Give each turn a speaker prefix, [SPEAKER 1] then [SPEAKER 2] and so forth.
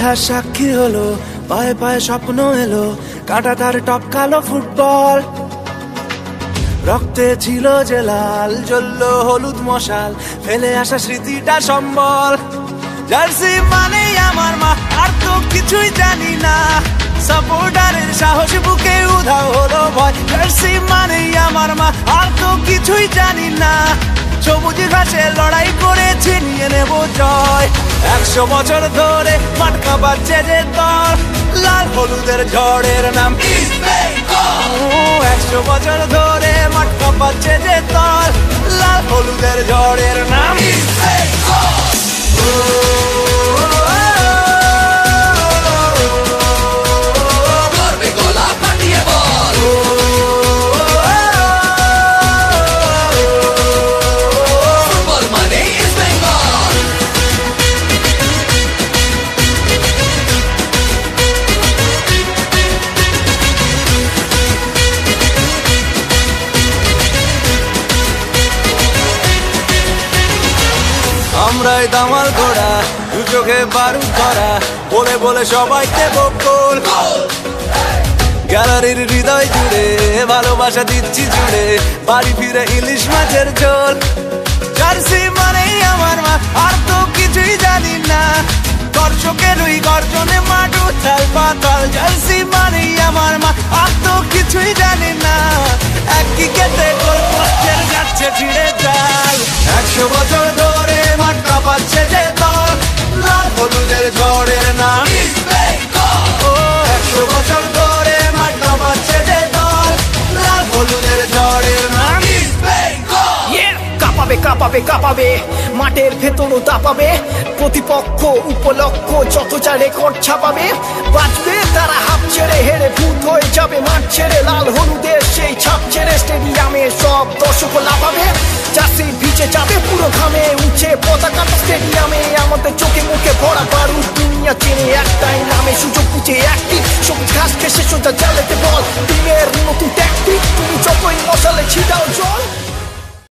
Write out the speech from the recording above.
[SPEAKER 1] ইতিহাস সাক্ষী হলো, পায়ে পায়ে স্বপ্ন এলো, কাঁটা তার টপকালো ফুটবল। রক্তে ছিল যে লাল, জ্বলল হলুদ মশাল, ফেলে আসা স্মৃতিটা সম্বল। জার্সি মানেই আমার মা, আর তো কিছুই জানি না। সাপোর্টারের সাহস বুকে উধাও হলো ভয়। জার্সি মানেই আমার মা, আর তো কিছুই জানি না। সবুজ ঘাসে লড়াই করেছি, নিয়ে নেব জয়। 100 বছর ধরে মাঠ কাঁপাচ্ছে যে দল, লাল হলুদের ঝড়ের নাম ইস্ট বেঙ্গল। 100 বছর ধরে মাঠ কাঁপাচ্ছে যে দল, লাল হলুদের ঝড়ের নাম ইস্ট বেঙ্গল। আমরাই দামাল ঘোড়া, দু চোখে বারুদ ধরা, বলে বলে সবাইকে বকুল। গ্যালারির হৃদয় জুড়ে ভালোবাসা দিচ্ছি জুড়ে, বাড়ি ফিরে ইলিশ মাছের ঝোল। জার্সি মানেই আমার মা, আর তো কিছুই জানি না। দর্শকের ওই গর্জনে মাঠ উথাল পাতাল। জার্সি মানেই আমার মা, আর তো কিছুই জানি না। একই কেটে গোল পোস্টের যাচ্ছে ফিরে চাল। 100 বছর ধরে মাঠ কাঁপাচ্ছে যে দল, লাল হলুদের ঝড়ের নাম ইস্ট বেঙ্গল। 100 বছর ধরে মাঠ কাঁপাচ্ছে যে দল, লাল হলুদের ঝড়ের নাম ইস্ট বেঙ্গল।
[SPEAKER 2] কাঁপাবে কাঁপাবে কাঁপাবে, মাঠের ভেতরও দাপাবে। প্রতিপক্ষ উপলক্ষ যত যা রেকর্ড ছাপাবে। বাঁচবে তারা হাফ ছেড়ে, হেরে ভূত হয়ে যাবে মাঠ ছেড়ে। লাল হলুদের সেই ছাপ ছেড়ে স্টেডিয়ামে সব দর্শক লাফাবে। চাষি ভিজে যাবে পুরো ঘামে, উঠে পতাকাটা স্টেডিয়ামে। আমাদের চোখে মুখে ভরা বারুদ, দুনিয়া চেনে একটাই নামে। সুযোগ বুঝে একটি সবুজ ঘাস খেসে সোজা জালেতে বল। টিমের নতুন ট্যাকটিক, তুমি যতই মশালে ছিটাও জল।